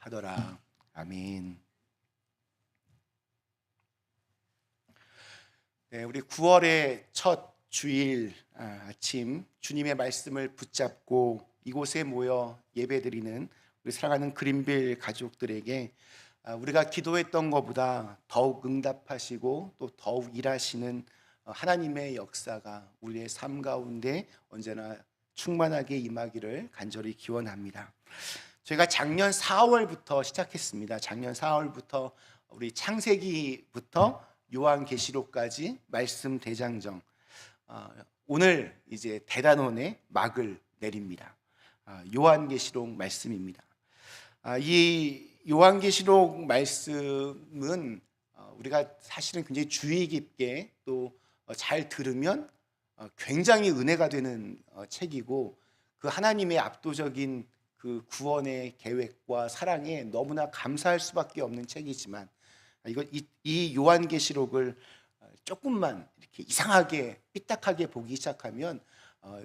하더라. 아멘. 네, 우리 9월의 첫 주일 아침 주님의 말씀을 붙잡고 이곳에 모여 예배드리는 우리 사랑하는 그린빌 가족들에게 우리가 기도했던 것보다 더욱 응답하시고 또 더욱 일하시는 하나님의 역사가 우리의 삶 가운데 언제나 충만하게 임하기를 간절히 기원합니다. 저희가 작년 4월부터 시작했습니다. 작년 4월부터 우리 창세기부터 요한계시록까지 말씀 대장정, 오늘 이제 대단원의 막을 내립니다. 요한계시록 말씀입니다. 이 요한계시록 말씀은 우리가 사실은 굉장히 주의 깊게 또 잘 들으면 굉장히 은혜가 되는 책이고, 그 하나님의 압도적인 그 구원의 계획과 사랑에 너무나 감사할 수밖에 없는 책이지만, 이 요한계시록을 조금만 이렇게 이상하게 삐딱하게 보기 시작하면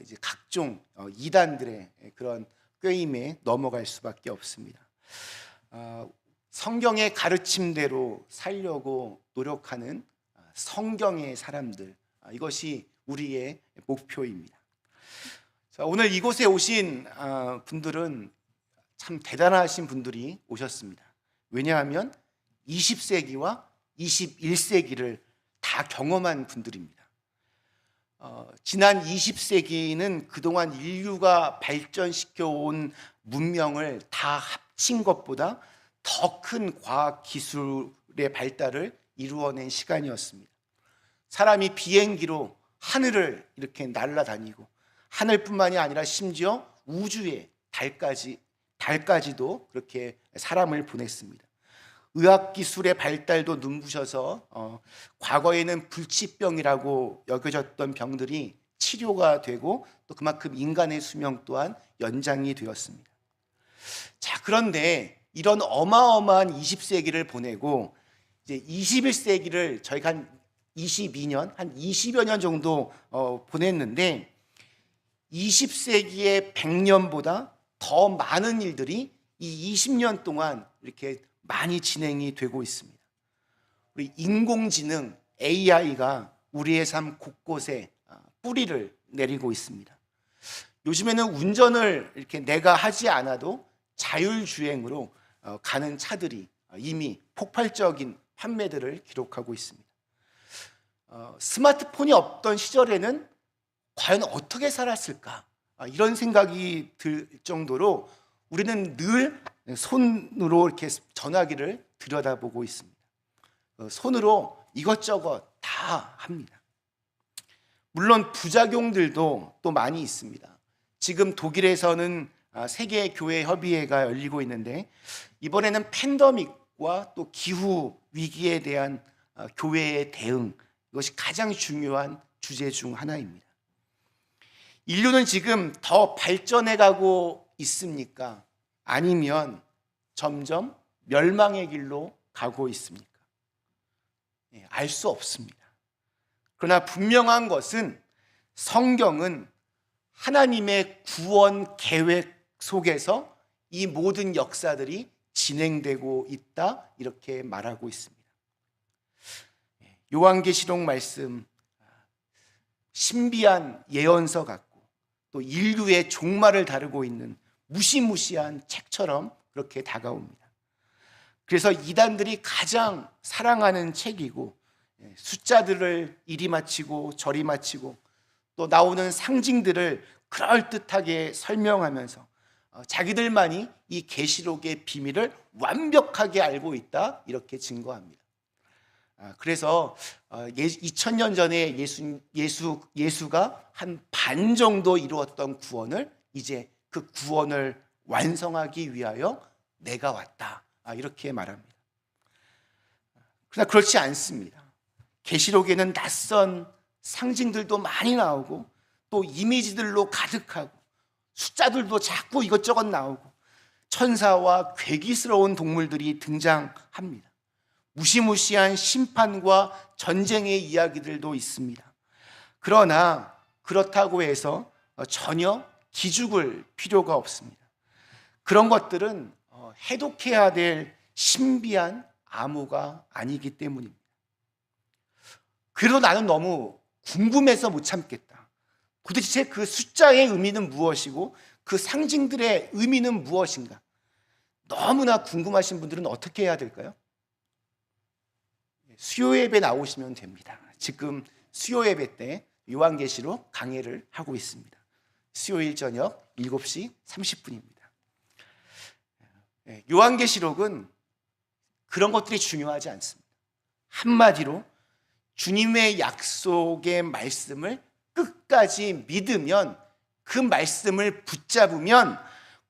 이제 각종 이단들의 그런 꾀임에 넘어갈 수밖에 없습니다. 성경의 가르침대로 살려고 노력하는 성경의 사람들, 이것이 우리의 목표입니다. 자, 오늘 이곳에 오신 분들은 참 대단하신 분들이 오셨습니다. 왜냐하면 20세기와 21세기를 다 경험한 분들입니다. 지난 20세기는 그동안 인류가 발전시켜 온 문명을 다 합친 것보다 더 큰 과학 기술의 발달을 이루어낸 시간이었습니다. 사람이 비행기로 하늘을 이렇게 날아다니고, 하늘뿐만이 아니라 심지어 우주에 달까지도 그렇게 사람을 보냈습니다. 의학기술의 발달도 눈부셔서 과거에는 불치병이라고 여겨졌던 병들이 치료가 되고, 또 그만큼 인간의 수명 또한 연장이 되었습니다. 자, 그런데 이런 어마어마한 20세기를 보내고 이제 21세기를 저희가 한 22년, 한 20여 년 정도 보냈는데, 20세기의 100년보다 더 많은 일들이 이 20년 동안 이렇게 많이 진행이 되고 있습니다. 우리 인공지능 AI가 우리의 삶 곳곳에 뿌리를 내리고 있습니다. 요즘에는 운전을 이렇게 내가 하지 않아도 자율주행으로 가는 차들이 이미 폭발적인 판매들을 기록하고 있습니다. 스마트폰이 없던 시절에는 과연 어떻게 살았을까? 이런 생각이 들 정도로 우리는 늘 손으로 이렇게 전화기를 들여다보고 있습니다. 손으로 이것저것 다 합니다. 물론 부작용들도 또 많이 있습니다. 지금 독일에서는 세계 교회 협의회가 열리고 있는데, 이번에는 팬데믹과 또 기후 위기에 대한 교회의 대응, 이것이 가장 중요한 주제 중 하나입니다. 인류는 지금 더 발전해 가고 있습니까? 아니면 점점 멸망의 길로 가고 있습니까? 알 수 없습니다. 그러나 분명한 것은 성경은 하나님의 구원 계획 속에서 이 모든 역사들이 진행되고 있다, 이렇게 말하고 있습니다. 요한계시록 말씀, 신비한 예언서 같고 또 인류의 종말을 다루고 있는 무시무시한 책처럼 그렇게 다가옵니다. 그래서 이단들이 가장 사랑하는 책이고, 숫자들을 이리 맞히고 저리 맞히고 또 나오는 상징들을 그럴듯하게 설명하면서 자기들만이 이 계시록의 비밀을 완벽하게 알고 있다, 이렇게 증거합니다. 그래서 2000년 전에 예수가 한 반 정도 이루었던 구원을 이제 그 구원을 완성하기 위하여 내가 왔다, 이렇게 말합니다. 그러나 그렇지 않습니다. 계시록에는 낯선 상징들도 많이 나오고 또 이미지들로 가득하고 숫자들도 자꾸 이것저것 나오고 천사와 괴기스러운 동물들이 등장합니다. 무시무시한 심판과 전쟁의 이야기들도 있습니다. 그러나 그렇다고 해서 전혀 기죽을 필요가 없습니다. 그런 것들은 해독해야 될 신비한 암호가 아니기 때문입니다. 그래도 나는 너무 궁금해서 못 참겠다. 도대체 그 숫자의 의미는 무엇이고 그 상징들의 의미는 무엇인가? 너무나 궁금하신 분들은 어떻게 해야 될까요? 수요 예배 나오시면 됩니다. 지금 수요 예배 때 요한계시록 강해를 하고 있습니다. 수요일 저녁 7시 30분입니다. 요한계시록은 그런 것들이 중요하지 않습니다. 한마디로 주님의 약속의 말씀을 끝까지 믿으면, 그 말씀을 붙잡으면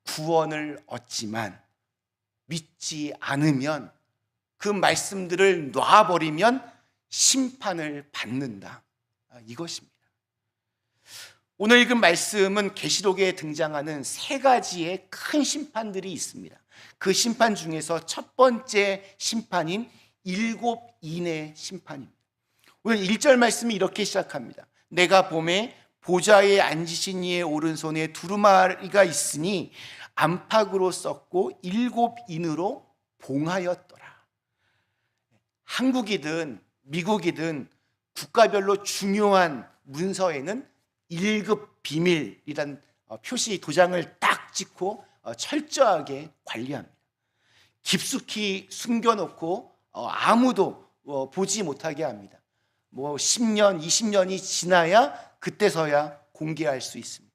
구원을 얻지만, 믿지 않으면, 그 말씀들을 놔버리면 심판을 받는다. 이것입니다. 오늘 읽은 말씀은 계시록에 등장하는 세 가지의 큰 심판들이 있습니다. 그 심판 중에서 첫 번째 심판인 7인의 심판입니다. 오늘 1절 말씀이 이렇게 시작합니다. 내가 보매 보좌에 앉으신 이의 오른손에 두루마리가 있으니 안팎으로 썼고 7인으로 봉하였더라. 한국이든 미국이든 국가별로 중요한 문서에는 1급 비밀이란 표시 도장을 딱 찍고 철저하게 관리합니다. 깊숙이 숨겨놓고 아무도 보지 못하게 합니다. 10년, 20년이 지나야 그때서야 공개할 수 있습니다.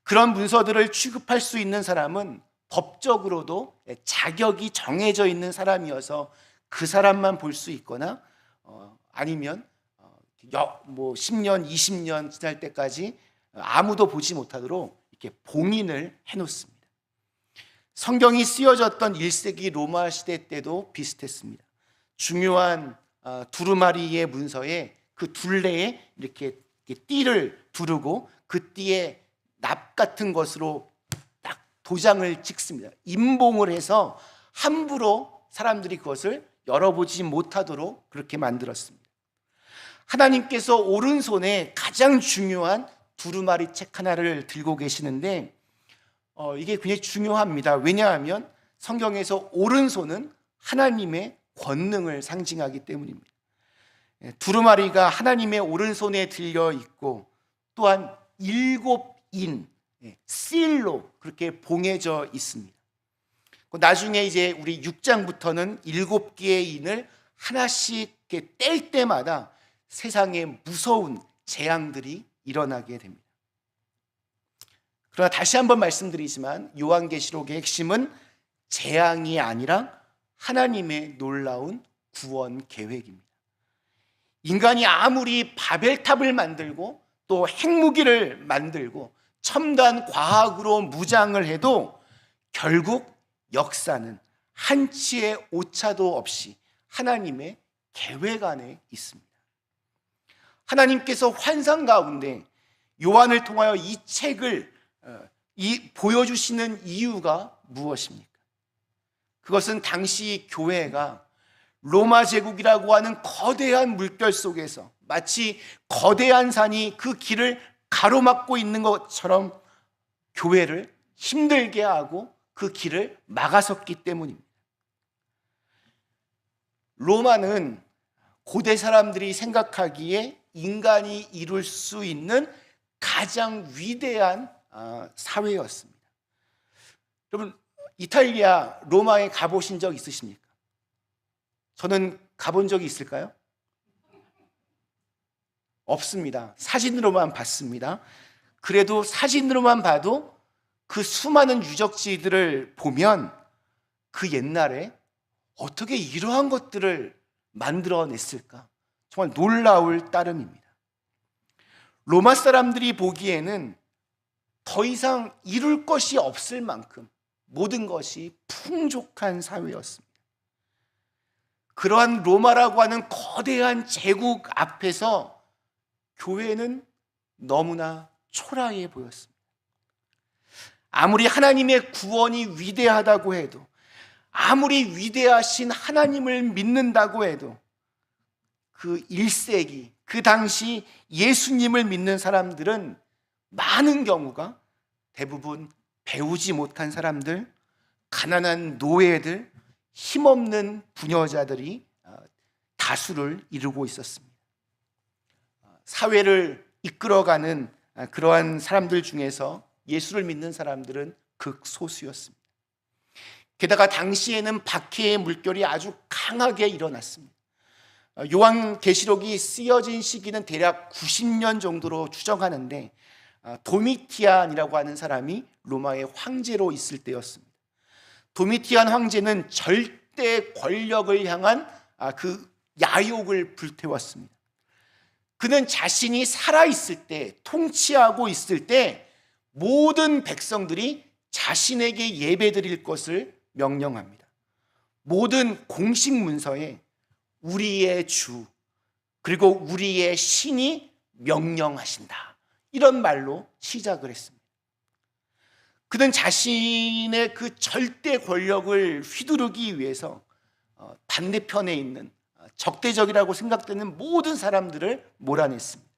그런 문서들을 취급할 수 있는 사람은 법적으로도 자격이 정해져 있는 사람이어서 그 사람만 볼 수 있거나 아니면 10년, 20년 지날 때까지 아무도 보지 못하도록 이렇게 봉인을 해놓습니다. 성경이 쓰여졌던 1세기 로마 시대 때도 비슷했습니다. 중요한 두루마리의 문서에 그 둘레에 이렇게 띠를 두르고 그 띠에 납 같은 것으로 딱 도장을 찍습니다. 임봉을 해서 함부로 사람들이 그것을 열어보지 못하도록 그렇게 만들었습니다. 하나님께서 오른손에 가장 중요한 두루마리 책 하나를 들고 계시는데 이게 굉장히 중요합니다. 왜냐하면 성경에서 오른손은 하나님의 권능을 상징하기 때문입니다. 두루마리가 하나님의 오른손에 들려 있고 또한 7인 실로 그렇게 봉해져 있습니다. 나중에 이제 우리 6장부터는 7개의 인을 하나씩 뗄 때마다 세상에 무서운 재앙들이 일어나게 됩니다. 그러나 다시 한번 말씀드리지만 요한계시록의 핵심은 재앙이 아니라 하나님의 놀라운 구원 계획입니다. 인간이 아무리 바벨탑을 만들고 또 핵무기를 만들고 첨단 과학으로 무장을 해도 결국 역사는 한치의 오차도 없이 하나님의 계획 안에 있습니다. 하나님께서 환상 가운데 요한을 통하여 이 책을 보여주시는 이유가 무엇입니까? 그것은 당시 교회가 로마 제국이라고 하는 거대한 물결 속에서 마치 거대한 산이 그 길을 가로막고 있는 것처럼 교회를 힘들게 하고 그 길을 막아섰기 때문입니다. 로마는 고대 사람들이 생각하기에 인간이 이룰 수 있는 가장 위대한 사회였습니다. 여러분, 이탈리아 로마에 가보신 적 있으십니까? 저는 가본 적이 있을까요? 없습니다. 사진으로만 봤습니다. 그래도 사진으로만 봐도 그 수많은 유적지들을 보면 그 옛날에 어떻게 이러한 것들을 만들어냈을까? 정말 놀라울 따름입니다. 로마 사람들이 보기에는 더 이상 이룰 것이 없을 만큼 모든 것이 풍족한 사회였습니다. 그러한 로마라고 하는 거대한 제국 앞에서 교회는 너무나 초라해 보였습니다. 아무리 하나님의 구원이 위대하다고 해도, 아무리 위대하신 하나님을 믿는다고 해도 그 1세기, 그 당시 예수님을 믿는 사람들은 많은 경우가 대부분 배우지 못한 사람들, 가난한 노예들, 힘없는 부녀자들이 다수를 이루고 있었습니다. 사회를 이끌어가는 그러한 사람들 중에서 예수를 믿는 사람들은 극소수였습니다. 게다가 당시에는 박해의 물결이 아주 강하게 일어났습니다. 요한계시록이 쓰여진 시기는 대략 90년 정도로 추정하는데 도미티안이라고 하는 사람이 로마의 황제로 있을 때였습니다. 도미티안 황제는 절대 권력을 향한 그 야욕을 불태웠습니다. 그는 자신이 살아있을 때, 통치하고 있을 때 모든 백성들이 자신에게 예배드릴 것을 명령합니다. 모든 공식 문서에 우리의 주, 그리고 우리의 신이 명령하신다, 이런 말로 시작을 했습니다. 그는 자신의 그 절대 권력을 휘두르기 위해서 반대편에 있는 적대적이라고 생각되는 모든 사람들을 몰아냈습니다.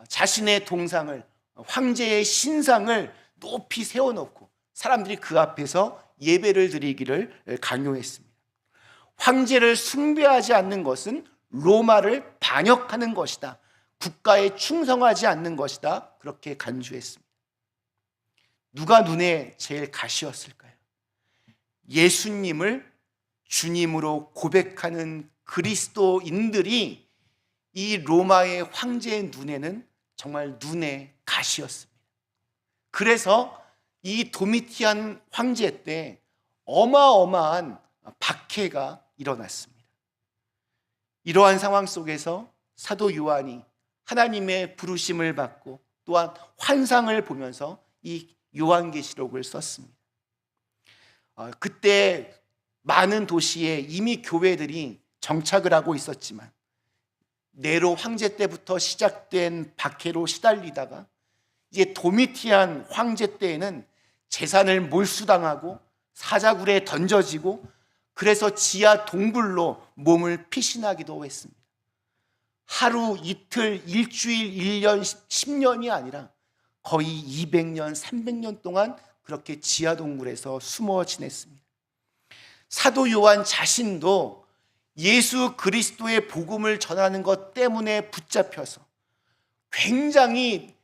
자신의 동상을, 황제의 신상을 높이 세워놓고 사람들이 그 앞에서 예배를 드리기를 강요했습니다. 황제를 숭배하지 않는 것은 로마를 반역하는 것이다, 국가에 충성하지 않는 것이다, 그렇게 간주했습니다. 누가 눈에 제일 가시였을까요? 예수님을 주님으로 고백하는 그리스도인들이 이 로마의 황제의 눈에는 정말 눈의 가시였습니다. 그래서 이 도미티안 황제 때 어마어마한 박해가 일어났습니다. 이러한 상황 속에서 사도 요한이 하나님의 부르심을 받고 또한 환상을 보면서 이 요한계시록을 썼습니다. 그때 많은 도시에 이미 교회들이 정착을 하고 있었지만 네로 황제 때부터 시작된 박해로 시달리다가 이제 도미티안 황제 때에는 재산을 몰수당하고 사자굴에 던져지고 그래서 지하 동굴로 몸을 피신하기도 했습니다. 하루, 이틀, 일주일, 1년, 10년이 아니라 거의 200년, 300년 동안 그렇게 지하 동굴에서 숨어 지냈습니다. 사도 요한 자신도 예수 그리스도의 복음을 전하는 것 때문에 붙잡혀서 굉장히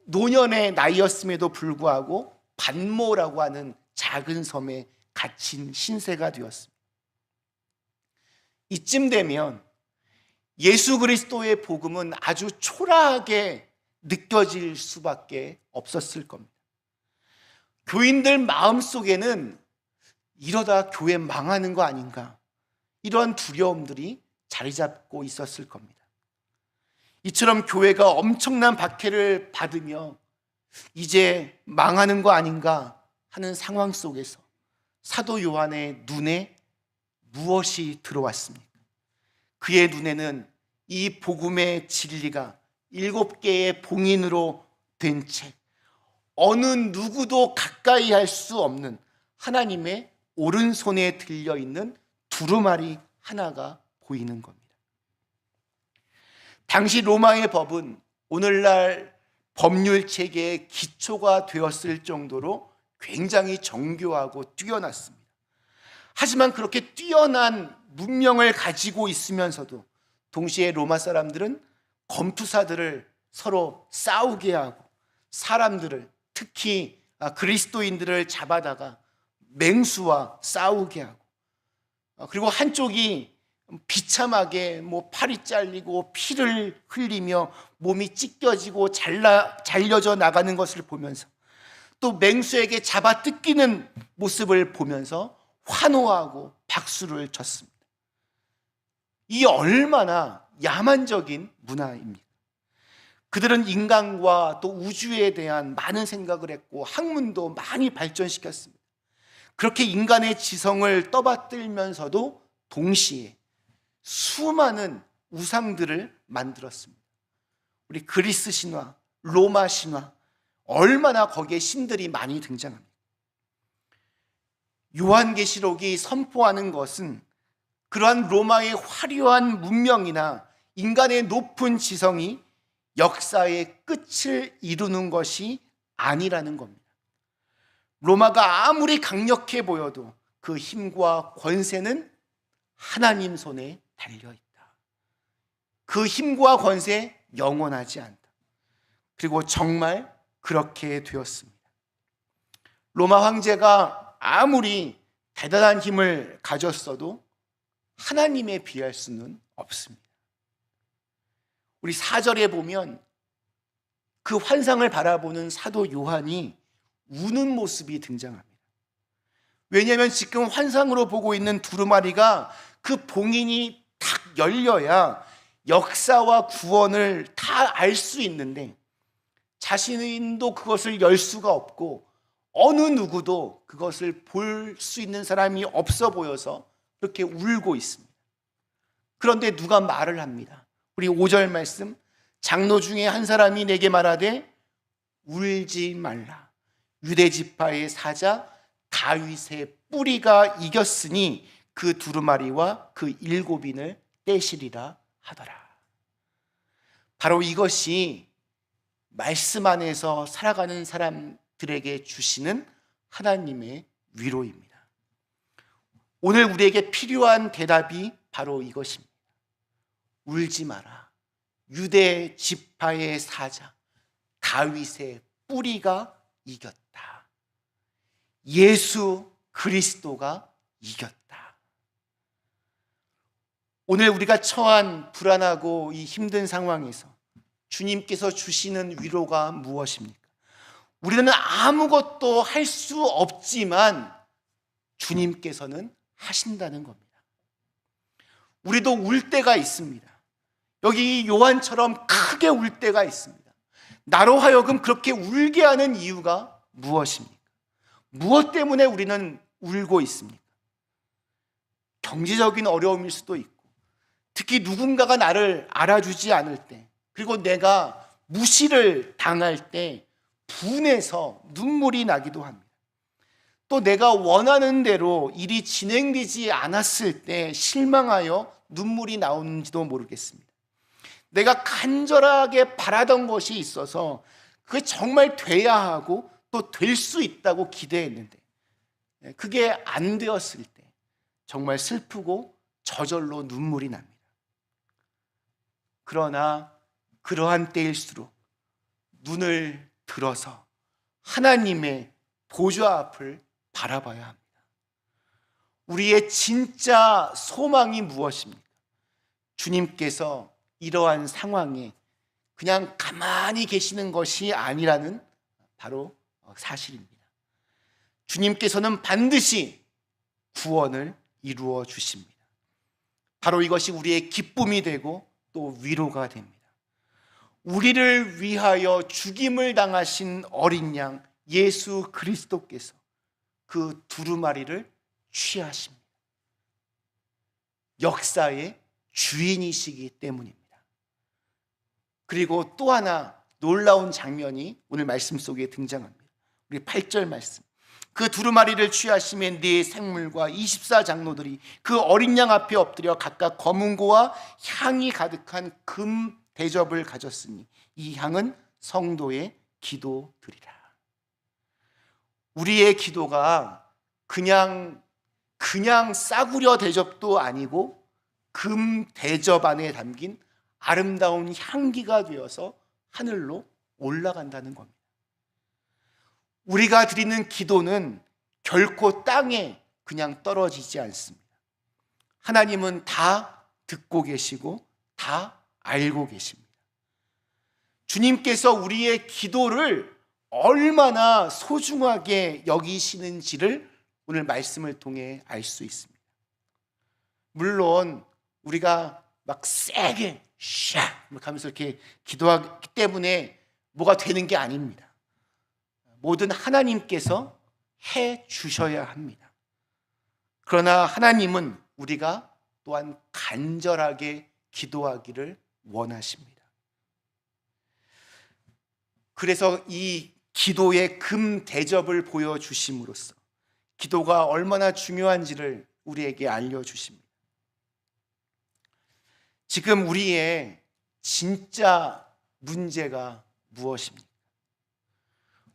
노년의 나이였음에도 불구하고 반모라고 하는 작은 섬에 갇힌 신세가 되었습니다. 이쯤 되면 예수 그리스도의 복음은 아주 초라하게 느껴질 수밖에 없었을 겁니다. 교인들 마음속에는 이러다 교회 망하는 거 아닌가, 이런 두려움들이 자리 잡고 있었을 겁니다. 이처럼 교회가 엄청난 박해를 받으며 이제 망하는 거 아닌가 하는 상황 속에서 사도 요한의 눈에 무엇이 들어왔습니까? 그의 눈에는 이 복음의 진리가 7개의 봉인으로 된 책, 어느 누구도 가까이 할 수 없는 하나님의 오른손에 들려있는 두루마리 하나가 보이는 겁니다. 당시 로마의 법은 오늘날 법률 체계의 기초가 되었을 정도로 굉장히 정교하고 뛰어났습니다. 하지만 그렇게 뛰어난 문명을 가지고 있으면서도 동시에 로마 사람들은 검투사들을 서로 싸우게 하고 사람들을, 특히 그리스도인들을 잡아다가 맹수와 싸우게 하고, 그리고 한쪽이 비참하게 팔이 잘리고 피를 흘리며 몸이 찢겨지고 잘려져 나가는 것을 보면서 또 맹수에게 잡아 뜯기는 모습을 보면서 환호하고 박수를 쳤습니다. 이 얼마나 야만적인 문화입니까? 그들은 인간과 또 우주에 대한 많은 생각을 했고 학문도 많이 발전시켰습니다. 그렇게 인간의 지성을 떠받들면서도 동시에 수많은 우상들을 만들었습니다. 우리 그리스 신화, 로마 신화, 얼마나 거기에 신들이 많이 등장합니다. 요한계시록이 선포하는 것은 그러한 로마의 화려한 문명이나 인간의 높은 지성이 역사의 끝을 이루는 것이 아니라는 겁니다. 로마가 아무리 강력해 보여도 그 힘과 권세는 하나님 손에 달려있다. 그 힘과 권세 영원하지 않다. 그리고 정말 그렇게 되었습니다. 로마 황제가 아무리 대단한 힘을 가졌어도 하나님에 비할 수는 없습니다. 우리 4절에 보면 그 환상을 바라보는 사도 요한이 우는 모습이 등장합니다. 왜냐하면 지금 환상으로 보고 있는 두루마리가 그 봉인이 탁 열려야 역사와 구원을 다 알 수 있는데 자신도 그것을 열 수가 없고 어느 누구도 그것을 볼 수 있는 사람이 없어 보여서 그렇게 울고 있습니다. 그런데 누가 말을 합니다. 우리 5절 말씀, 장로 중에 한 사람이 내게 말하되 울지 말라. 유대 지파의 사자 다윗의 뿌리가 이겼으니 그 두루마리와 그 7인을 떼시리라 하더라. 바로 이것이 말씀 안에서 살아가는 사람들에게 주시는 하나님의 위로입니다. 오늘 우리에게 필요한 대답이 바로 이것입니다. 울지 마라. 유대 지파의 사자 다윗의 뿌리가 이겼다. 예수 그리스도가 이겼다. 오늘 우리가 처한 불안하고 이 힘든 상황에서 주님께서 주시는 위로가 무엇입니까? 우리는 아무것도 할 수 없지만 주님께서는 하신다는 겁니다. 우리도 울 때가 있습니다. 여기 요한처럼 크게 울 때가 있습니다. 나로 하여금 그렇게 울게 하는 이유가 무엇입니까? 무엇 때문에 우리는 울고 있습니까? 경제적인 어려움일 수도 있고, 특히 누군가가 나를 알아주지 않을 때, 그리고 내가 무시를 당할 때 분해서 눈물이 나기도 합니다. 또 내가 원하는 대로 일이 진행되지 않았을 때 실망하여 눈물이 나오는지도 모르겠습니다. 내가 간절하게 바라던 것이 있어서 그게 정말 돼야 하고 또 될 수 있다고 기대했는데 그게 안 되었을 때 정말 슬프고 저절로 눈물이 납니다. 그러나 그러한 때일수록 눈을 들어서 하나님의 보좌 앞을 바라봐야 합니다. 우리의 진짜 소망이 무엇입니까? 주님께서 이러한 상황에 그냥 가만히 계시는 것이 아니라는 바로 사실입니다. 주님께서는 반드시 구원을 이루어 주십니다. 바로 이것이 우리의 기쁨이 되고 또 위로가 됩니다. 우리를 위하여 죽임을 당하신 어린 양 예수 그리스도께서 그 두루마리를 취하십니다. 역사의 주인이시기 때문입니다. 그리고 또 하나 놀라운 장면이 오늘 말씀 속에 등장합니다. 우리 8절 말씀. 그 두루마리를 취하시면 네 생물과 24장로들이 그 어린 양 앞에 엎드려 각각 검은고와 향이 가득한 금 대접을 가졌으니 이 향은 성도의 기도드리라. 우리의 기도가 그냥 싸구려 대접도 아니고 금 대접 안에 담긴 아름다운 향기가 되어서 하늘로 올라간다는 겁니다. 우리가 드리는 기도는 결코 땅에 그냥 떨어지지 않습니다. 하나님은 다 듣고 계시고 다 알고 계십니다. 주님께서 우리의 기도를 얼마나 소중하게 여기시는지를 오늘 말씀을 통해 알 수 있습니다. 물론 우리가 막 세게 샥 하면서 이렇게 기도하기 때문에 뭐가 되는 게 아닙니다. 뭐든 하나님께서 해 주셔야 합니다. 그러나 하나님은 우리가 또한 간절하게 기도하기를 원하십니다. 그래서 이 기도의 금 대접을 보여주심으로써 기도가 얼마나 중요한지를 우리에게 알려주십니다. 지금 우리의 진짜 문제가 무엇입니까?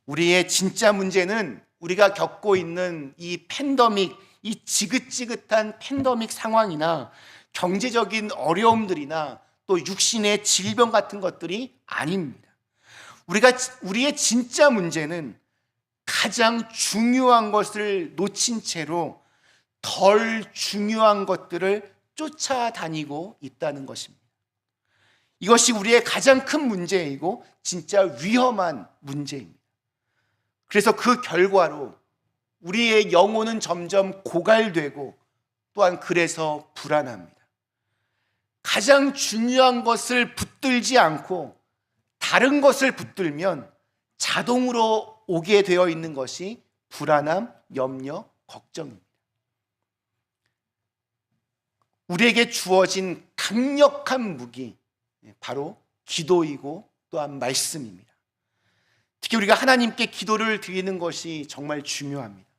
우리의 진짜 문제는 우리가 겪고 있는 이 팬데믹, 이 지긋지긋한 팬데믹 상황이나 경제적인 어려움들이나 또 육신의 질병 같은 것들이 아닙니다. 우리의 진짜 문제는 가장 중요한 것을 놓친 채로 덜 중요한 것들을 쫓아다니고 있다는 것입니다. 이것이 우리의 가장 큰 문제이고 진짜 위험한 문제입니다. 그래서 그 결과로 우리의 영혼은 점점 고갈되고 또한 그래서 불안합니다. 가장 중요한 것을 붙들지 않고 다른 것을 붙들면 자동으로 오게 되어 있는 것이 불안함, 염려, 걱정입니다. 우리에게 주어진 강력한 무기, 바로 기도이고 또한 말씀입니다. 특히 우리가 하나님께 기도를 드리는 것이 정말 중요합니다.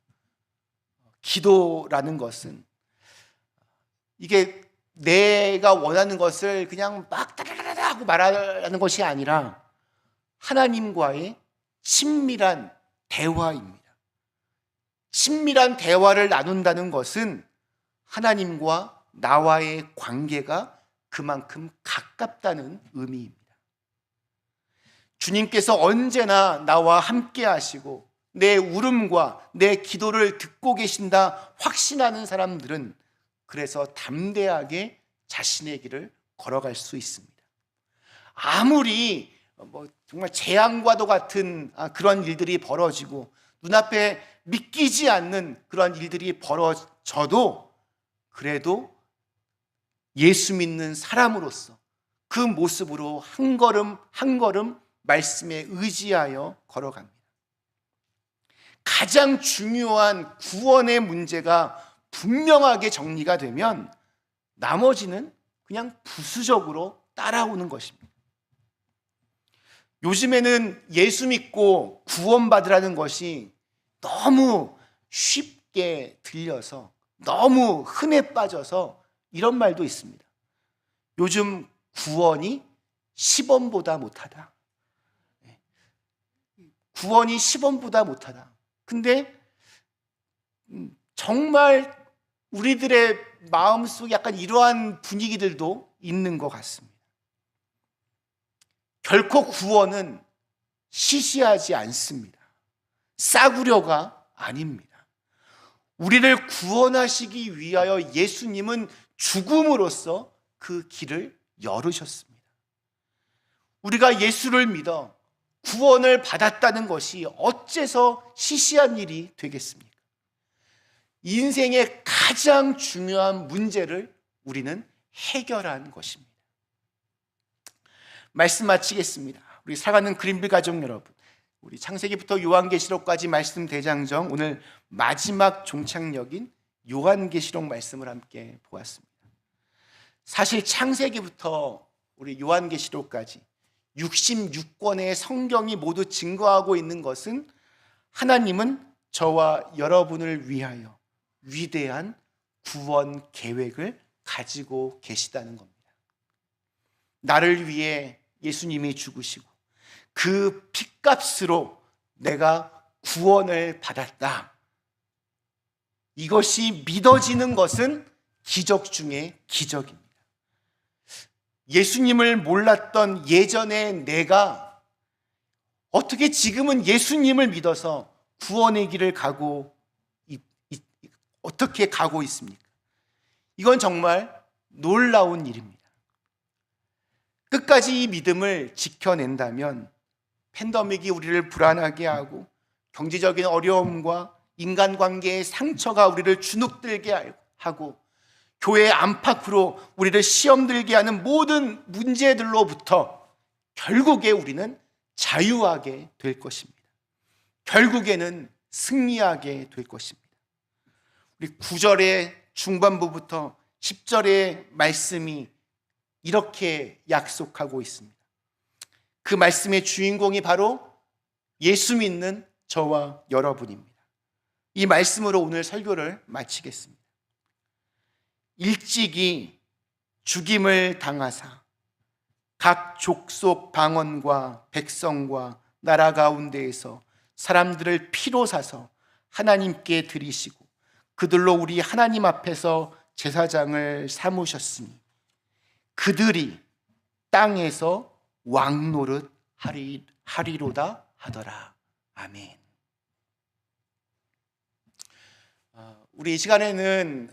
기도라는 것은 이게 내가 원하는 것을 그냥 막 따라라라 하고 말하는 것이 아니라 하나님과의 친밀한 대화입니다. 친밀한 대화를 나눈다는 것은 하나님과 나와의 관계가 그만큼 가깝다는 의미입니다. 주님께서 언제나 나와 함께 하시고 내 울음과 내 기도를 듣고 계신다 확신하는 사람들은 그래서 담대하게 자신의 길을 걸어갈 수 있습니다. 아무리 정말 재앙과도 같은 그런 일들이 벌어지고 눈앞에 믿기지 않는 그런 일들이 벌어져도 그래도 예수 믿는 사람으로서 그 모습으로 한 걸음 한 걸음 말씀에 의지하여 걸어갑니다. 가장 중요한 구원의 문제가 분명하게 정리가 되면 나머지는 그냥 부수적으로 따라오는 것입니다. 요즘에는 예수 믿고 구원받으라는 것이 너무 쉽게 들려서 너무 흔해 빠져서 이런 말도 있습니다. 요즘 구원이 10원보다 못하다. 구원이 10원보다 못하다. 근데 정말 우리들의 마음속에 약간 이러한 분위기들도 있는 것 같습니다. 결코 구원은 시시하지 않습니다. 싸구려가 아닙니다. 우리를 구원하시기 위하여 예수님은 죽음으로써 그 길을 열으셨습니다. 우리가 예수를 믿어 구원을 받았다는 것이 어째서 시시한 일이 되겠습니까? 인생의 가장 중요한 문제를 우리는 해결한 것입니다. 말씀 마치겠습니다. 우리 사랑하는 그린빌 가족 여러분, 우리 창세기부터 요한계시록까지 말씀 대장정, 오늘 마지막 종착역인 요한계시록 말씀을 함께 보았습니다. 사실 창세기부터 우리 요한계시록까지 66권의 성경이 모두 증거하고 있는 것은 하나님은 저와 여러분을 위하여 위대한 구원 계획을 가지고 계시다는 겁니다. 나를 위해 예수님이 죽으시고 그 핏값으로 내가 구원을 받았다. 이것이 믿어지는 것은 기적 중에 기적입니다. 예수님을 몰랐던 예전의 내가 어떻게 지금은 예수님을 믿어서 구원의 길을 어떻게 가고 있습니까? 이건 정말 놀라운 일입니다. 끝까지 이 믿음을 지켜낸다면 팬데믹이 우리를 불안하게 하고 경제적인 어려움과 인간관계의 상처가 우리를 주눅들게 하고 교회의 안팎으로 우리를 시험 들게 하는 모든 문제들로부터 결국에 우리는 자유하게 될 것입니다. 결국에는 승리하게 될 것입니다. 우리 9절의 중반부부터 10절의 말씀이 이렇게 약속하고 있습니다. 그 말씀의 주인공이 바로 예수 믿는 저와 여러분입니다. 이 말씀으로 오늘 설교를 마치겠습니다. 일찍이 죽임을 당하사 각 족속 방언과 백성과 나라 가운데에서 사람들을 피로 사서 하나님께 드리시고 그들로 우리 하나님 앞에서 제사장을 삼으셨으니 그들이 땅에서 왕노릇 하리로다 하더라. 아멘. 우리 이 시간에는